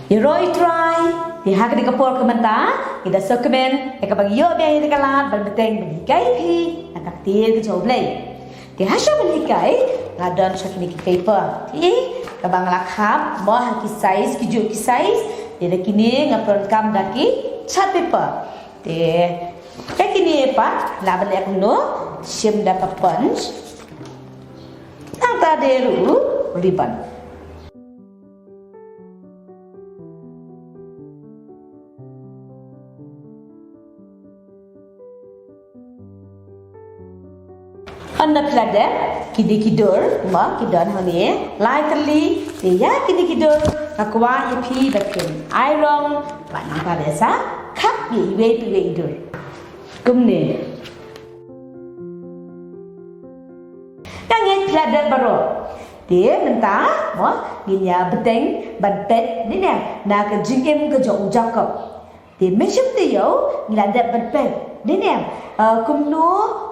Iroi try di hak di kapur kementa ida sokemen e kabang yo biang ida kalat ban beteng belikai pi anak tir ke joblay di hasya belikai ngadon shakini ki paper ti kabang lakhap mo haki size ki jo ki size ida kini ngapron kam daki chat paper ti kini pa laban ek no sim da ka punch nang ta deru ribbon Anda pelada kidi kidur ma kidan hani lightly dia kidi kidur kakwa ipi bakin iron banang paresa kap ye iwe idur kumne tangen pelada baro dia mentah ma ginya beteng banpet ni na ke jingkem ke jong jakap dia macam dia ngilada banpet Diniam, kumno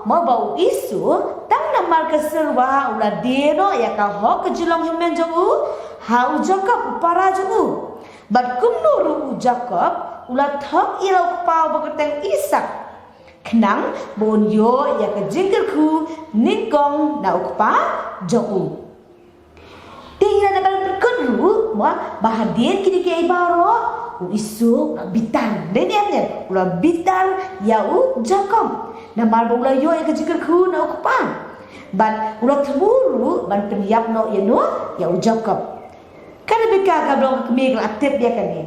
mau bau isu, tang namar keserwa ulah deno ya kau hok kejulong himen jogu, hau jakap upara jogu, bat kumno ru jakap ulah thok ilau kepau bakateng isak, kenang bon yo ya kejingkerku ningkong na ukpa jogu. Tinggal nak berkeru, mah bahadir kini kiai baro. Isu bitan deniamnya ulah bitan yau jakam namar ulah yo ya kejikir ku na ukpan ban ulah teburu ban penyiap no ya no yau jakam kada beka ka blong kemi aktif dia kan ni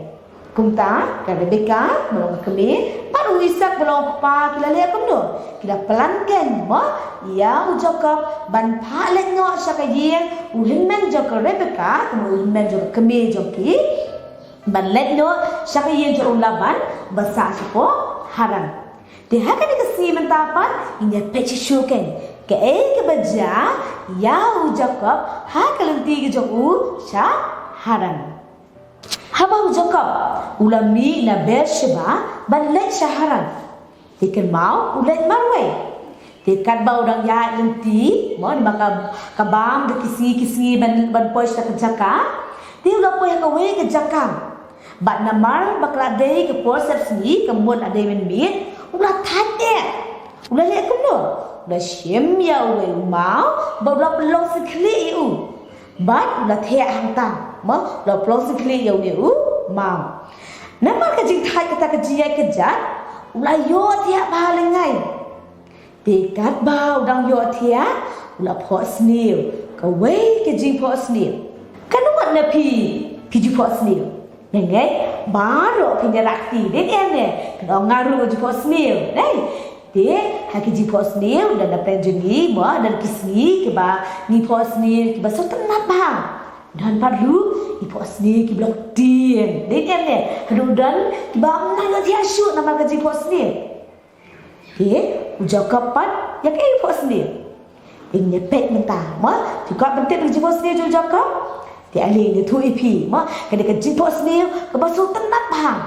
kumta kada beka blong kemi paru isak blong pa kila le kom no kila pelanken ma ya jakam ban phalen no sakayeng uhinmen jakar beka uhinmen jakar kemi joki Banlet no siapa yang jauh laban besar siapa haram. Dia akan dikasih mentapan ini peci syuken ke kebaja ya ujakap hakalenti ke jauh syah haram. Haba ujakap ulami na bersheba banlet syah haram. Dikan mau ulet marway. Dikan bau orang ya lenti mau dimakan kabam dikisi ban pois tak jaka. Dia ulah pois kawe ke jakam. Bat namar bakladai ke posep sini kemun ada men mit ulah tade ulah le kuno ulah syem ya ulah mau ulah pelong sekli u bat ulah thea hangtan ma ulah pelong sekli ya u mau namar ke jing thai kata ke jia kejat ulah yo thea balengai dekat bau dang yo thea ulah pho snil ke wei ke jing pho snil kanuat na pi ju pho snil Nengai baru punya rakti dia ni kalau ngaruh jipot snail, ni dia haki jipot snail dan dapat jengi, mah dan kisni keba ni pot snail keba so tenat bang dan perlu jipot snail keba dia ni kemudian keba mana dia shoot nama ke jipot snail, dia ujak kapat ya ke jipot snail, ini pet mentah, mah juga penting jipot snail ujak kap. Dia alih dia tu ipi, mah kada kejipot snail, kebasu tenat bang.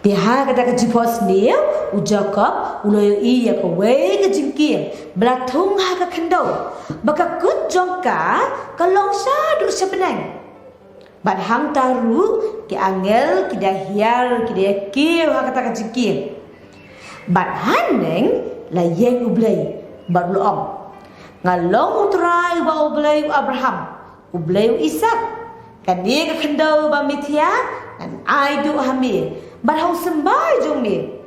Dia kada kejipot snail, ujakap, ulai iya kawai kejingkir, belatung ha kekendau, baka kut jongka, kalong sadu sebenang. Bad hang taru, ki angel, ki dahiar, ki dekir, ha kata kejingkir. Bad haneng, la yeng ublay, bad luom. Ngalong utrai wa ublay Abraham. Ubleu Isak kan dia ke kendau ba mitia kan ai du hamil bad hau sembai jomil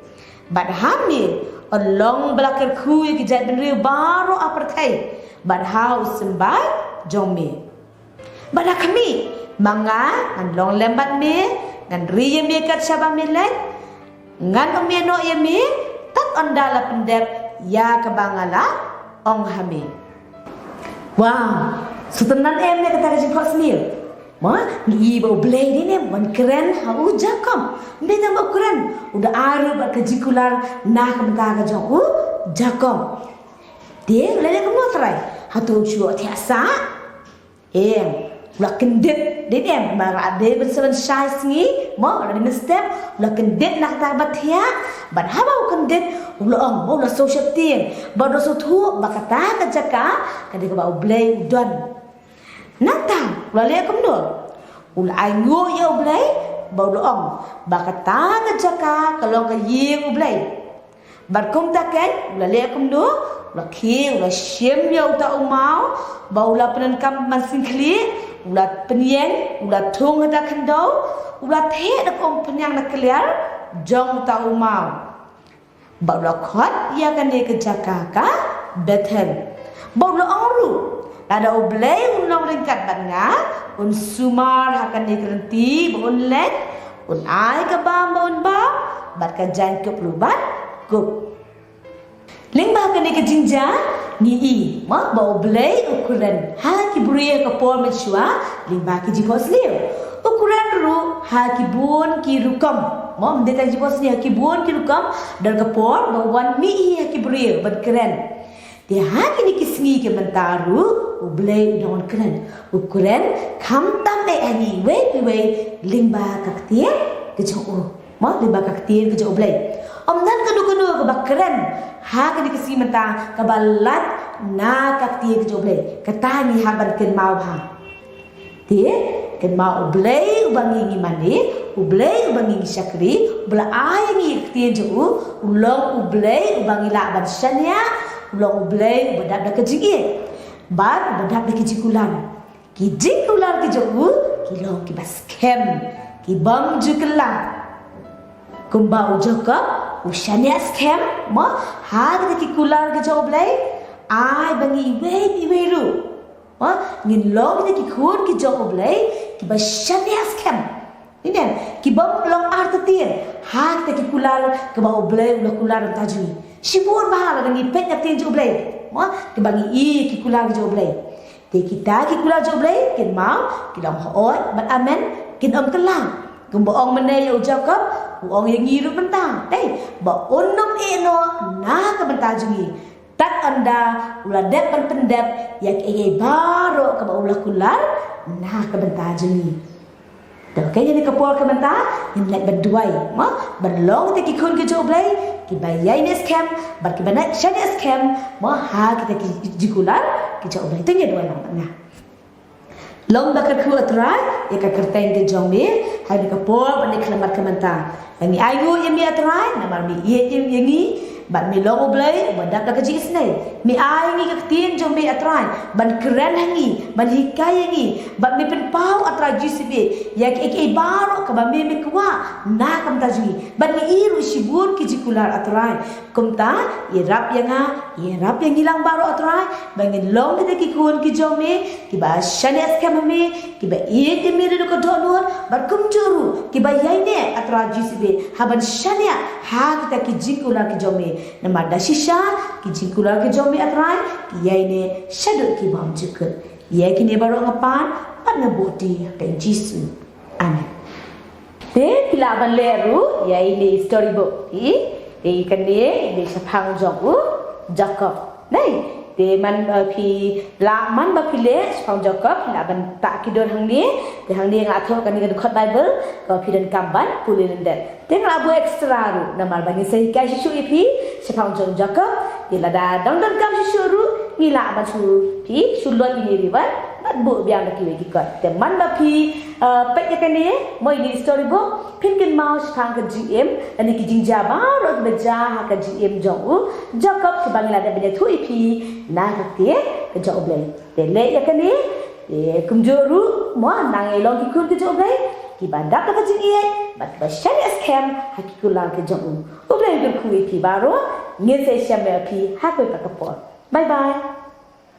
bad hamil along belakar ku ke jat benri baru apartai bad hau sembai jomil bad kami manga kan long lembat me kan riye me kat syaba milek ngan me no ye me tak ondala pendep ya ke bangala ong hamil wow Setenan ni kata kasi pot snail. Ma, ni ibu blay ni man keren hau jakam. Beda mak keren. Udah aru bat kejikular nah kemta ka jong jakam. Dia lele kamu try. Hatu chuo tiasa. Ulah kendet dia mara ade berseven size ni. Ma, ada ni step ulah kendet nak ta batia. Ban haba kendet ulah social thing. Bado so tu bakata ka jaka kadi ka ba blay udon. Nata, ulah lihat kamu dulu. Ulah ayo ya ublay, bau loong bakata ngejaka kalau ke yeng ublay barkum taken ula le kum do ula ki ula shem ya uta umau bau la penan kam masin kli ula penyeng ula tung ada kendau ula the da kom penyang na kliar jong ta umau bau la khot ya kan de kejaka ka beten bau loong ru ada ublay unong ringkat banga un sumar hakan de kerenti bun let un ai ka bam bun ba bat ka jan ke pelubat gup lingba ka ni ke jinja ni i ma ba ublay ukuran ha ki buriya ka por mechua lingba ki jipos liu ukuran ru ha ki bun ki rukam ma mde ta jipos ni ha ki bun ki rukam dan ka por ba wan mi ha ki buriya bat keren dia ha ki ni kisngi ke mentaru ublay don keren ukuran kam tam me ani we lingba ka ktir ke jo ma lingba ka ktir ke jo ublay om nan ka du ka bakren ha ka dikasi mata ka balat na ka ktir ke jo ublay kata ni ha ban ken mau ha tie ken mau ublay ubangi ngi mani ublay ubangi ngi syakri bla ai ngi ktir jo ulong ublay ubangi la ban shanya ulong ublay badap da kejigi bar badap da kejikulan kijikulan ke jo kilong ki baskem ki bam jukla kumba ujoka ushania skem ma ha ki kular ke jo ublay ai bangi we ru ma ngin long ki khur ki jo ublay ki bashania skem ini ki bam long artatir ha ki kular ke ba ublay ula kular tajui shibur ba la ngi pet tin jo ublay ma ki bangi i ki kular jo ublay te kita ki kular jo ublay kin mau ki dong hoot bat amen kin om kelang kumbo ong menay yo jakap ong yang ngiru bentang dei ba onnom eno na ka bentang jungi tak anda ula dep pendep yak ege baro ka ba ula kular na ka bentang jungi dah kaya ni kapor ka bentang ni nak berduai ma berlong te ki kun ke joblay ki bayai ni scam bar ki banat shani scam ma ha kita ki jikular ki joblay tu nya dua nama long bakar ku atrai ya ka kerteng ke jombe hai ni kapor ban ni kelamat ka bentang ni ayu yang mi atrai namar mi ye yengi ban mi long oblay badak ka ji isnai mi ai ni ka tin jombe atrai ban keren hangi ban hikai yangi ban mi pen pau atrai ji sibe ya ke baro ka ban mi kwa na kam ta ji ban ni iru shibur ki jikular atrai kumta ye rap yang hilang baro atrai ban ni long de ki kun ki jombe ki ba shanes kamame ki ba ye de mi de ko donor ban kum juru ki ba yai ne atrai ji sibe haban shania ha kita ki jikular ki jombe nama dasisha ki jikular ki jombe atrai ki yai ne shadut ki bam jukut ye ki ne baro ngapan pat na boti ka jisu amen te pila ban leru yai ni storybook ti kan ni sapang jong Jacob nei te man phi la man ba phi le sapang Jacob la ban ta ki don hang ni te hang ni nga tho kan ni kan khot bible ko phi dan kamban pulin den te nga bu extra ru namar ban ni sei ka shi phi sapang jong Jacob ti la da dong kam shi ru ni la ban su phi su lo ni ri ban bat bu biang ki we ki kot te man ba phi pet ya kan ni moi ni storybook phin kin mau sapang ka gm ani ki jinja ba ro ba ja ha ka gm jong Jacob ki bangla da be thu phi na ka ke ka jo blai te le ya kan ni te kum jo ru mo nang e long ki kun ki jo blai ki banda ka ji e bat ba shan scam ha ki kulang ki jong blai ki khu phi ba ro nge se sha me phi ha ko ka ka por bye bye